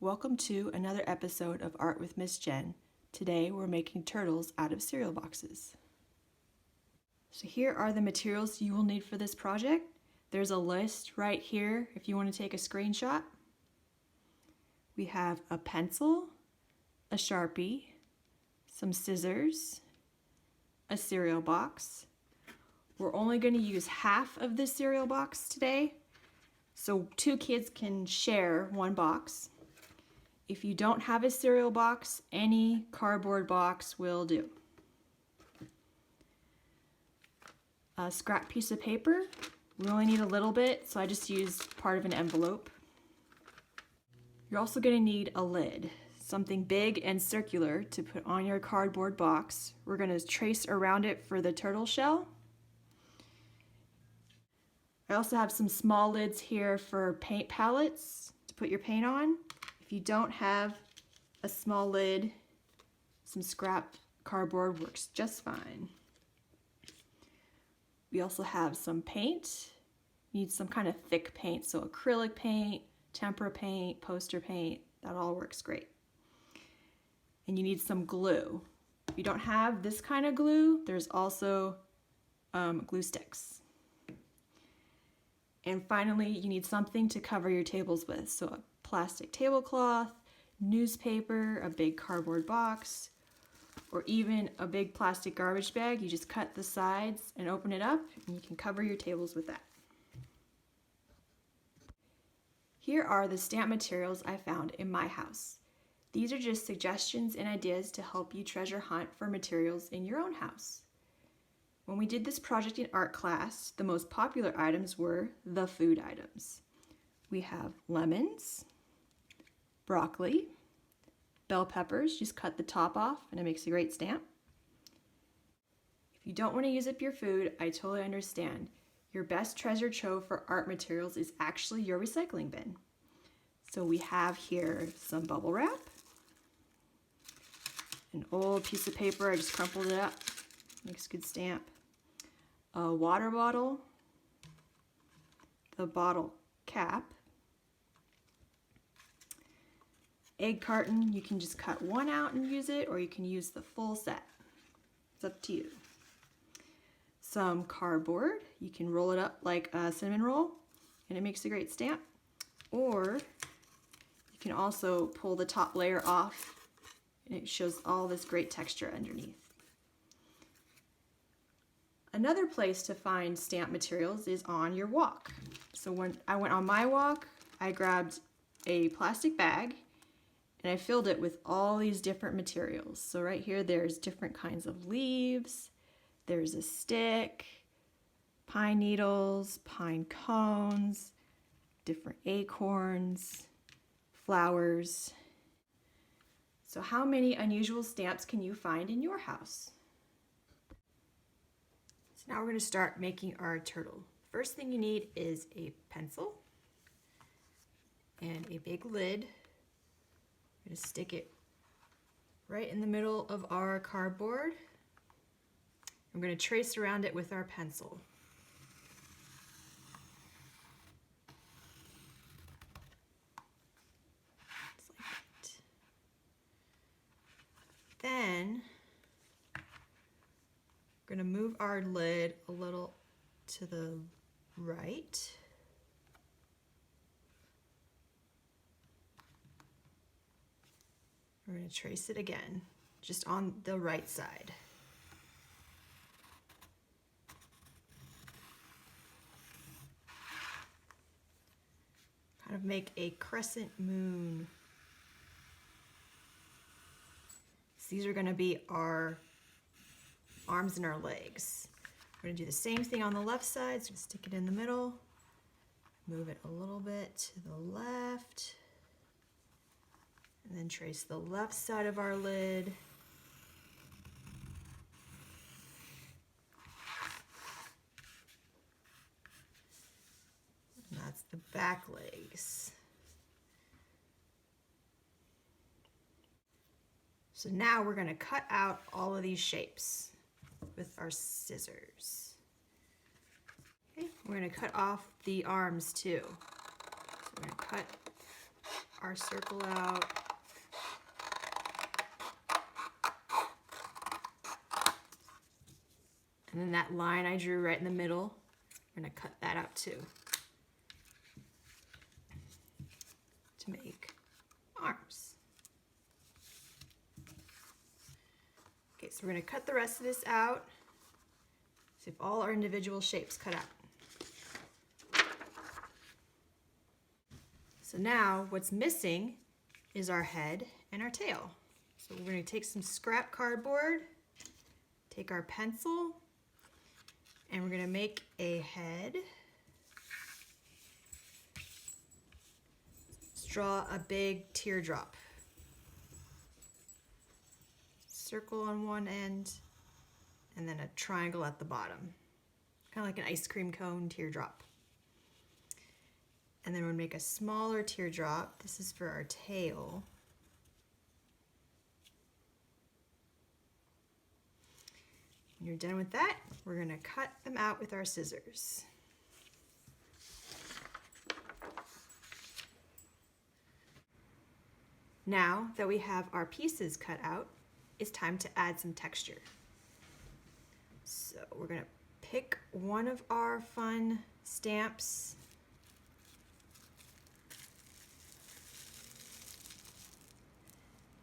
Welcome to another episode of Art with Miss Jen. Today we're making turtles out of cereal boxes. So here are the materials you will need for this project. There's a list right here if you want to take a screenshot. We have a pencil, a sharpie, some scissors, a cereal box. We're only going to use half of this cereal box today, so 2 kids can share one box. If you don't have a cereal box, any cardboard box will do. A scrap piece of paper. We only need a little bit, so I just used part of an envelope. You're also going to need a lid, something big and circular to put on your cardboard box. We're going to trace around it for the turtle shell. I also have some small lids here for paint palettes to put your paint on. If you don't have a small lid, some scrap cardboard works just fine. We also have some paint. You need some kind of thick paint, so acrylic paint, Tempra paint, poster paint, that all works great. And you need some glue. If you don't have this kind of glue, there's also glue sticks. And finally, you need something to cover your tables with. So a plastic tablecloth, newspaper, a big cardboard box, or even a big plastic garbage bag. You just cut the sides and open it up, and you can cover your tables with that. Here are the stamp materials I found in my house. These are just suggestions and ideas to help you treasure hunt for materials in your own house. When we did this project in art class, the most popular items were the food items. We have lemons, broccoli, bell peppers, just cut the top off and it makes a great stamp. If you don't want to use up your food, I totally understand. Your best treasure trove for art materials is actually your recycling bin. So we have here some bubble wrap, an old piece of paper, I just crumpled it up, makes a good stamp. A water bottle, the bottle cap, egg carton, you can just cut one out and use it, or you can use the full set. It's up to you. Some cardboard, you can roll it up like a cinnamon roll and it makes a great stamp. Or you can also pull the top layer off and it shows all this great texture underneath. Another place to find stamp materials is on your walk. So when I went on my walk, I grabbed a plastic bag and I filled it with all these different materials. So right here, there's different kinds of leaves, there's a stick, pine needles, pine cones, different acorns, flowers. So how many unusual stamps can you find in your house? So now we're going to start making our turtle. First thing you need is a pencil and a big lid. We're going to stick it right in the middle of our cardboard. I'm going to trace around it with our pencil. Just like that. Then we're going to move our lid a little to the right. We're going to trace it again, just on the right side. Kind of make a crescent moon. So these are going to be our arms and our legs. We're going to do the same thing on the left side, so stick it in the middle, move it a little bit to the left, and then trace the left side of our lid. And that's the back legs. So now we're going to cut out all of these shapes with our scissors. Okay, we're going to cut off the arms too. So we're going to cut our circle out. And then that line I drew right in the middle, we're gonna cut that out too, to make arms. Okay, so we're gonna cut the rest of this out. So we have all our individual shapes cut out. So now what's missing is our head and our tail. So we're gonna take some scrap cardboard, take our pencil, and we're gonna make a head. Let's draw a big teardrop. Circle on one end, and then a triangle at the bottom. Kind of like an ice cream cone teardrop. And then we'll make a smaller teardrop. This is for our tail. When you're done with that, we're gonna cut them out with our scissors. Now that we have our pieces cut out, it's time to add some texture. So we're gonna pick one of our fun stamps.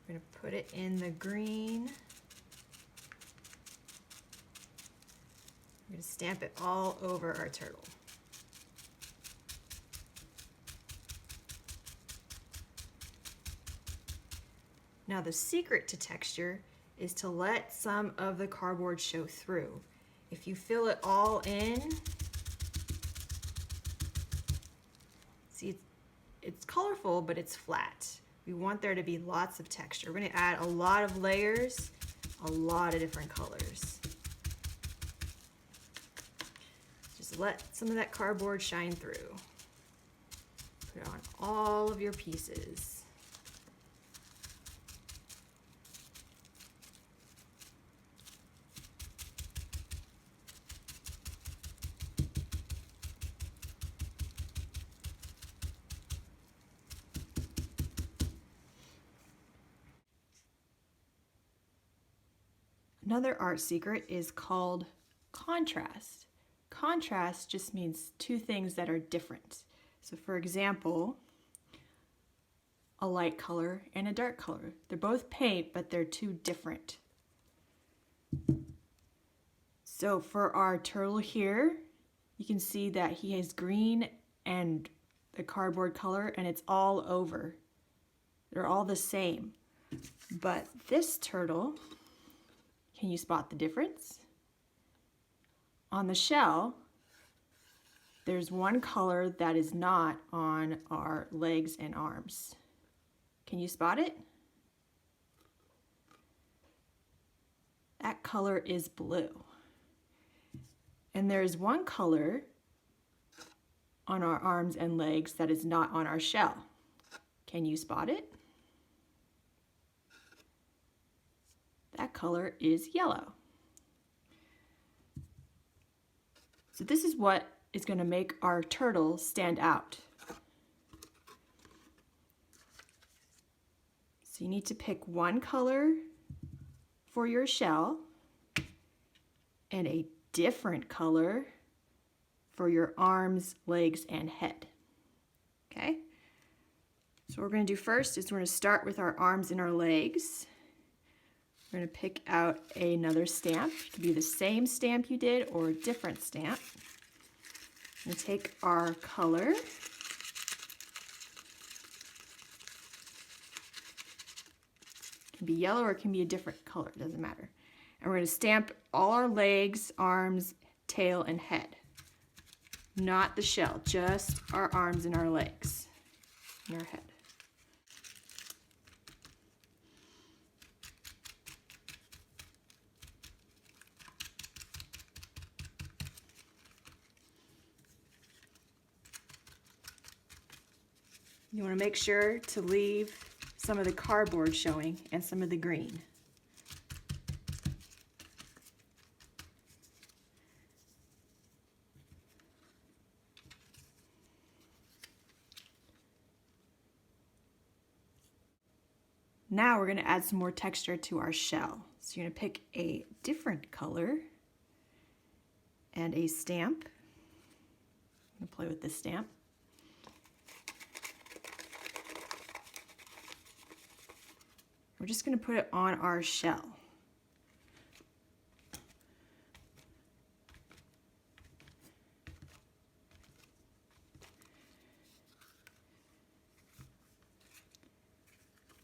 We're gonna put it in the green. We're gonna stamp it all over our turtle. Now the secret to texture is to let some of the cardboard show through. If you fill it all in, see, it's colorful, but it's flat. We want there to be lots of texture. We're gonna add a lot of layers, a lot of different colors. Just let some of that cardboard shine through. Put it on all of your pieces. Another art secret is called contrast. Contrast just means two things that are different. So for example, a light color and a dark color. They're both paint, but they're two different. So for our turtle here, you can see that he has green and the cardboard color, and it's all over. They're all the same. But this turtle, can you spot the difference? On the shell, there's one color that is not on our legs and arms. Can you spot it? That color is blue. And there's one color on our arms and legs that is not on our shell. Can you spot it? That color is yellow. So this is what is going to make our turtle stand out. So you need to pick one color for your shell and a different color for your arms, legs, and head. Okay? So what we're going to do first is we're going to start with our arms and our legs. We're going to pick out another stamp. It could be the same stamp you did or a different stamp. We're going to take our color. It can be yellow or it can be a different color, it doesn't matter. And we're going to stamp all our legs, arms, tail, and head. Not the shell, just our arms and our legs and our head. You want to make sure to leave some of the cardboard showing and some of the green. Now we're going to add some more texture to our shell. So you're going to pick a different color and a stamp. I'm going to play with this stamp. We're just going to put it on our shell.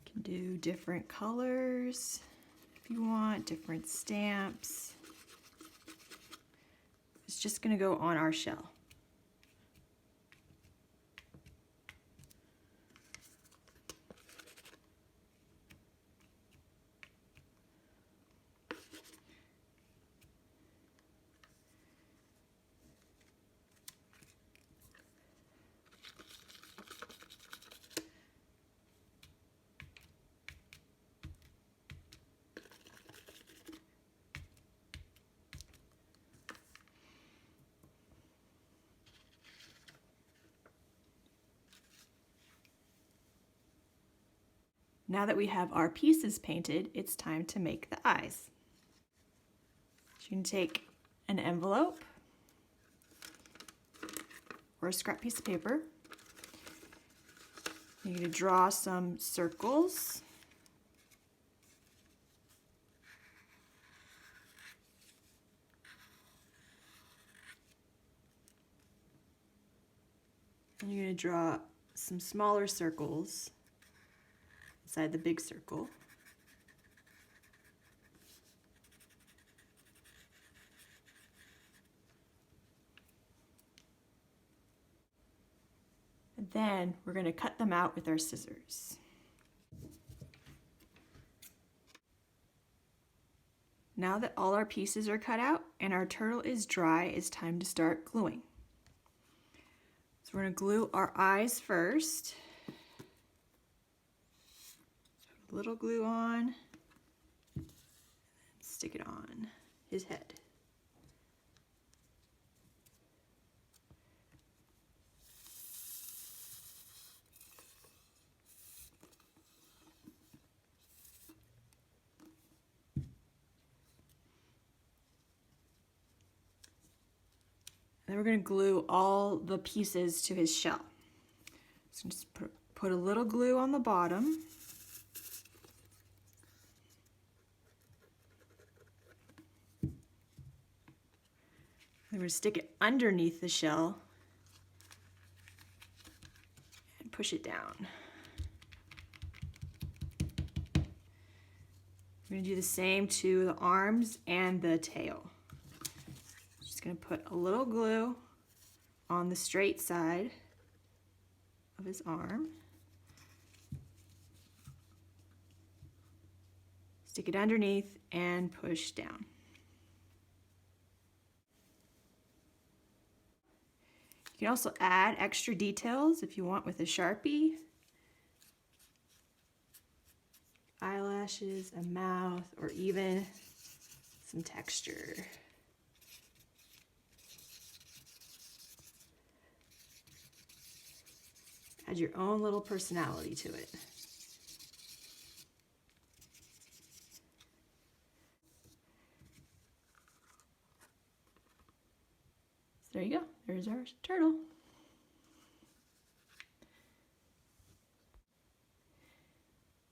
You can do different colors if you want, different stamps. It's just going to go on our shell. Now that we have our pieces painted, it's time to make the eyes. So you can take an envelope or a scrap piece of paper. You're going to draw some circles. And you're going to draw some smaller circles inside the big circle. And then we're going to cut them out with our scissors. Now that all our pieces are cut out and our turtle is dry, it's time to start gluing. So we're going to glue our eyes first. Put a little glue on, stick it on his head. Then we're going to glue all the pieces to his shell. So just put a little glue on the bottom. Then we're going to stick it underneath the shell and push it down. We're going to do the same to the arms and the tail. Going to put a little glue on the straight side of his arm. Stick it underneath and push down. You can also add extra details if you want with a Sharpie. Eyelashes, a mouth, or even some texture. Add your own little personality to it. So there you go. There's our turtle.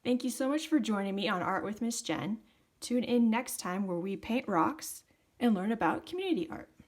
Thank you so much for joining me on Art with Miss Jen. Tune in next time where we paint rocks and learn about community art.